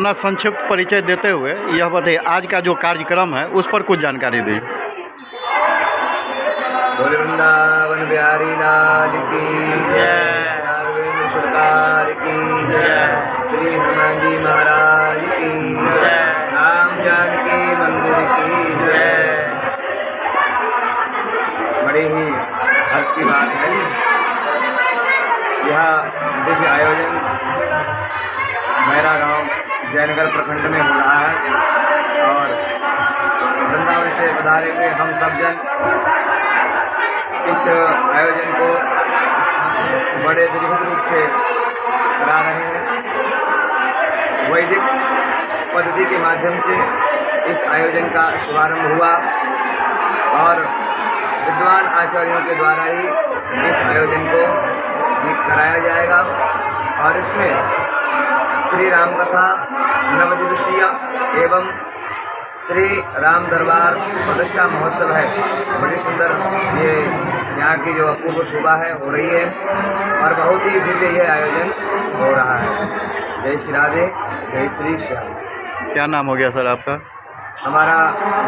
अपना संक्षिप्त परिचय देते हुए यह बताइए आज का जो कार्यक्रम है उस पर कुछ जानकारी दी। बोले वृंदावन बिहारी लाल की जय, राघवेंद्र सरकार की जय, श्री हनुमान जी महाराज की जय, राम जानकी मंदिर की जय। बड़े ही हर्ष की बात है, यह दिव्य आयोजन मैरा गांव जयनगर प्रखंड में हो रहा है और वृंदावन से पधारे हुए हम सब जन इस आयोजन को बड़े विधिवत रूप से करा रहे हैं। वैदिक पद्धति के माध्यम से इस आयोजन का शुभारंभ हुआ और विद्वान आचार्यों के द्वारा ही इस आयोजन को कराया जाएगा और इसमें श्री राम कथा, नवदिवसीय एवं श्री राम दरबार प्रतिष्ठा महोत्सव है। बड़ी सुंदर ये यहाँ की जो अपूर्व शोभा है हो रही है और बहुत ही दिव्य यह आयोजन हो रहा है। जय श्री राधे, जय श्री श्याम। क्या नाम हो गया सर आपका? हमारा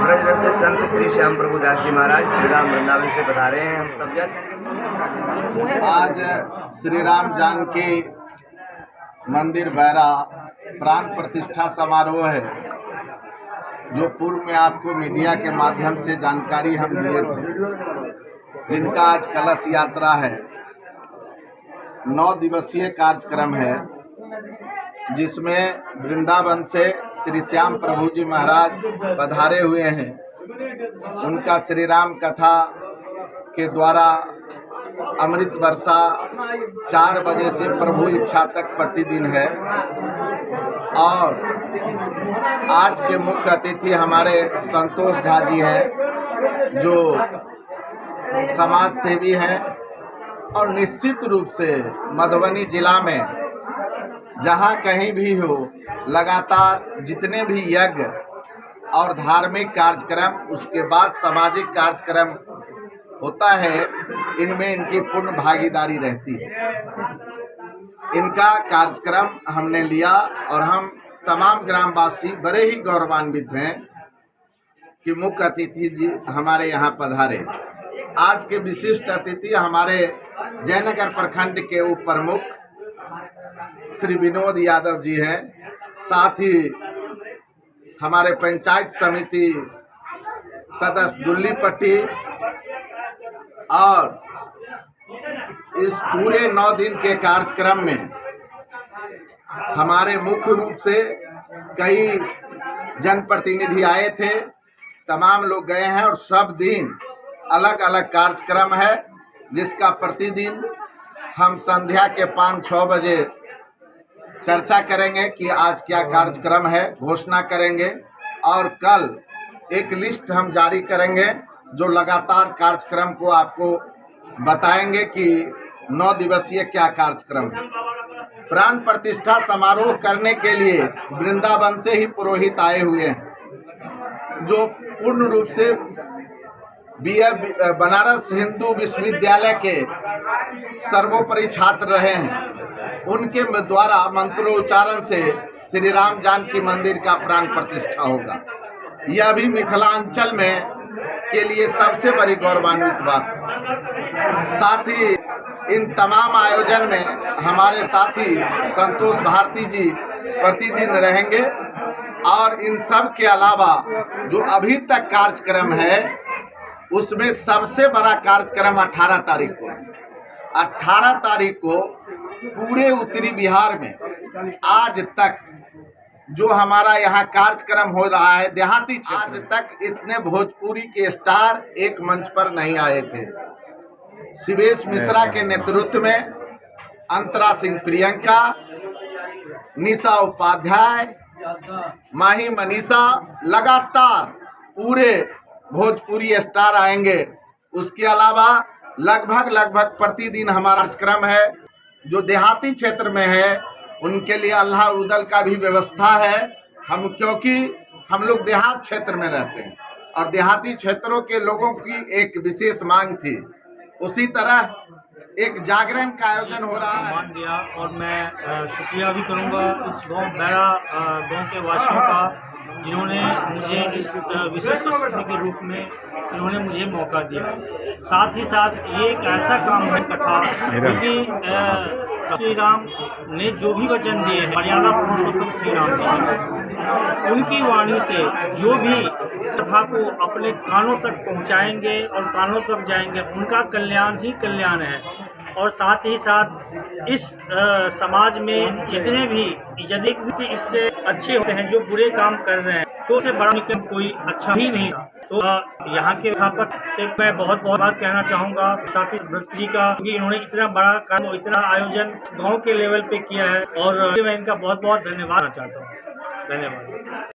ब्रज रसिक संत श्री श्याम प्रभु दास जी महाराज श्री राम वृंदावन से बता रहे हैं। हम सब जन आज श्री राम जानकी मंदिर बैरा प्राण प्रतिष्ठा समारोह है, जो पूर्व में आपको मीडिया के माध्यम से जानकारी हम दिए थे, जिनका आज कलश यात्रा है। 9 दिवसीय कार्यक्रम है, जिसमें वृंदावन से श्री श्याम प्रभु जी महाराज पधारे हुए हैं। उनका श्री राम कथा के द्वारा अमृत वर्षा 4 बजे से प्रभु इच्छा तक प्रतिदिन है। और आज के मुख्य अतिथि हमारे संतोष झा जी हैं, जो समाज सेवी हैं और निश्चित रूप से मधुबनी जिला में जहाँ कहीं भी हो, लगातार जितने भी यज्ञ और धार्मिक कार्यक्रम, उसके बाद सामाजिक कार्यक्रम होता है, इनमें इनकी पूर्ण भागीदारी रहती है। इनका कार्यक्रम हमने लिया और हम तमाम ग्रामवासी बड़े ही गौरवान्वित हैं कि मुख्य अतिथि जी हमारे यहाँ पधारे। आज के विशिष्ट अतिथि हमारे जयनगर प्रखंड के उप प्रमुख श्री विनोद यादव जी हैं, साथ ही हमारे पंचायत समिति सदस्य दुल्ली पट्टी, और इस पूरे 9 दिन के कार्यक्रम में हमारे मुख्य रूप से कई जनप्रतिनिधि आए थे। तमाम लोग गए हैं और सब दिन अलग अलग कार्यक्रम है, जिसका प्रतिदिन हम संध्या के 5-6 बजे चर्चा करेंगे कि आज क्या कार्यक्रम है, घोषणा करेंगे, और कल एक लिस्ट हम जारी करेंगे जो लगातार कार्यक्रम को आपको बताएंगे कि 9 दिवसीय क्या कार्यक्रम है। प्राण प्रतिष्ठा समारोह करने के लिए वृंदावन से ही पुरोहित आए हुए हैं, जो पूर्ण रूप से बनारस हिंदू विश्वविद्यालय के सर्वोपरि छात्र रहे हैं। उनके द्वारा मंत्रोच्चारण से श्री राम जानकी मंदिर का प्राण प्रतिष्ठा होगा। यह भी मिथिलांचल में के लिए सबसे बड़ी गौरवान्वित बात है। साथ ही इन तमाम आयोजन में हमारे साथी संतोष भारती जी प्रतिदिन रहेंगे, और इन सब के अलावा जो अभी तक कार्यक्रम है उसमें सबसे बड़ा कार्यक्रम 18 तारीख को है। 18 तारीख को पूरे उत्तरी बिहार में आज तक जो हमारा यहाँ कार्यक्रम हो रहा है देहाती क्षेत्र, आज तक इतने भोजपुरी के स्टार एक मंच पर नहीं आए थे। शिवेश मिश्रा के नेतृत्व में अंतरा सिंह प्रियंका, निशा उपाध्याय, माही मनीषा, लगातार पूरे भोजपुरी स्टार आएंगे। उसके अलावा लगभग प्रतिदिन हमारा कार्यक्रम है। जो देहाती क्षेत्र में है उनके लिए अल्लाह उदल का भी व्यवस्था है, क्योंकि हम लोग देहात क्षेत्र में रहते हैं और देहाती क्षेत्रों के लोगों की एक विशेष मांग थी। उसी तरह एक जागरण का आयोजन हो रहा है। सम्मान दिया, और मैं शुक्रिया भी करूंगा इस बैरा गांव के वासियों का, जिन्होंने मुझे इस विशिष्ट अतिथि के रूप में इन्होंने मुझे मौका दिया। साथ ही साथ ये एक ऐसा काम है कथा, क्योंकि श्री राम ने जो भी वचन दिए हैं, मर्यादा पुरुषोत्तम श्री राम जी, उनकी वाणी से जो भी कथा को अपने कानों तक पहुंचाएंगे और कानों तक जाएंगे, उनका कल्याण ही कल्याण है। और साथ ही साथ इस समाज में जितने भी यदि इससे अच्छे होते हैं जो बुरे काम कर रहे हैं, तो उससे बड़ा निकम कोई अच्छा ही नहीं। तो यहाँ के स्थापक से मैं बहुत बात कहना चाहूँगा, साथ ही व्रत जी का, क्योंकि इन्होंने इतना बड़ा काम, इतना आयोजन गांव के लेवल पे किया है, और मैं इनका बहुत धन्यवाद चाहता हूँ। धन्यवाद।